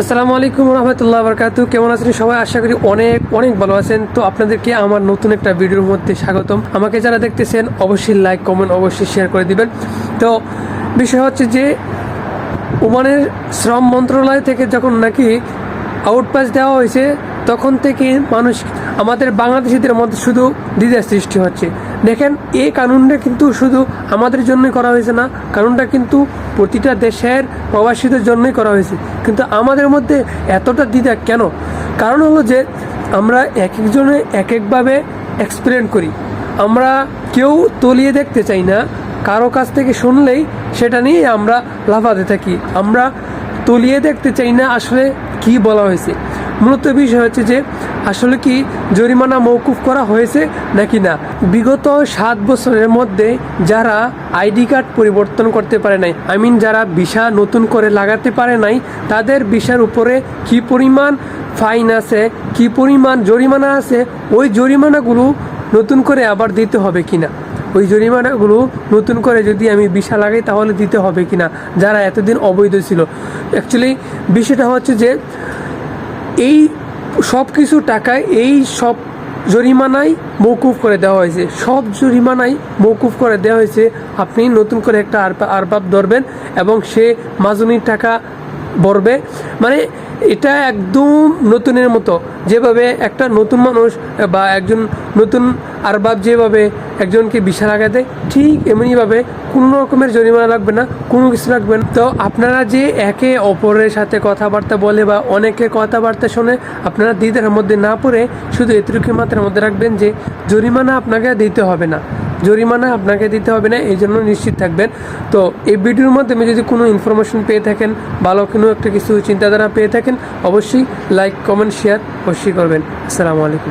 আসসালামু আলাইকুম রহমতুল্লাহ বরকাতু। কেমন আছেন সবাই? আশা করি অনেক অনেক ভালো আছেন। তো আপনাদেরকে আমার নতুন একটা ভিডিওর মধ্যে স্বাগতম। আমাকে যারা দেখতেছেন অবশ্যই লাইক কমেন্ট অবশ্যই শেয়ার করে দিবেন। তো বিষয় হচ্ছে যে ওমানের শ্রম মন্ত্রণালয় থেকে যখন নাকি আউটপাস দেওয়া হয়েছে তখন থেকে মানুষ আমাদের বাংলাদেশিদের মধ্যে শুধু দ্বিধার সৃষ্টি হচ্ছে। দেখেন, এই কানুনটা কিন্তু শুধু আমাদের জন্যই করা হয়েছে না, কানুনটা কিন্তু প্রতিটা দেশের প্রবাসীদের জন্যই করা হয়েছে। কিন্তু আমাদের মধ্যে এতটা দ্বিধা কেন? কারণ হলো যে আমরা এক একজনে এক একভাবে এক্সপ্লেন করি। আমরা কেউ তলিয়ে দেখতে চাই না, কারো কাছ থেকে শুনলেই সেটা নিয়ে আমরা লাফাতে থাকি। আমরা তলিয়ে দেখতে চাই না আসলে কি বলা হয়েছে। মূলত বিষয় হচ্ছে যে আসলে কি জরিমানা মওকুফ করা হয়েছে নাকি না। বিগত 7 বছরের মধ্যে যারা আইডি কার্ড পরিবর্তন করতে পারে নাই, যারা ভিসা নতুন করে লাগাতে পারে নাই, তাদের ভিসার উপরে কি পরিমাণ ফাইন আছে, কি পরিমাণ জরিমানা আছে, ওই জরিমানাগুলো নতুন করে আবার দিতে হবে কিনা, ওই জরিমানাগুলো নতুন করে যদি আমি ভিসা লাগাই তাহলে দিতে হবে কিনা, যারা এতদিন অবৈধ ছিল। অ্যাকচুয়ালি বিষয়টা হচ্ছে যে এই সব কিছু টাকায় এই সব জরিমানাই মওকুফ করে দেওয়া হয়েছে, সব জরিমানাই মওকুফ করে দেওয়া হয়েছে। আপনি নতুন করে একটা আরবাব ধরবেন এবং সে মাজুনির টাকা ভরবে। মানে এটা একদম নতুনের মতো। যেভাবে একটা নতুন মানুষ বা একজন নতুন আরবাব যেভাবে একজনকে ভিসা লাগাতে, ঠিক এমনিভাবে কোনো রকমের জরিমানা লাগবে না, কোনো কিছু লাগবে না। তো আপনারা যে একে অপরের সাথে কথাবার্তা বলে বা অনেকে কথাবার্তা শুনে আপনারা দ্বিধার মধ্যে না পড়ে শুধু এতটুকু মাত্রার মধ্যে রাখবেন যে জরিমানা আপনাকে দিতে হবে না, জরিমানা আপনাকে দিতে হবে না, এই জন্য নিশ্চিত থাকবেন। তো এই ভিডিওর মাধ্যমে যদি কোনো ইনফরমেশন পেয়ে থাকেন, ভালো কোনো একটা কিছু চিন্তাধারা পেয়ে থাকেন, অবশ্যই লাইক কমেন্ট শেয়ার অবশ্যই করবেন। আসসালামু আলাইকুম।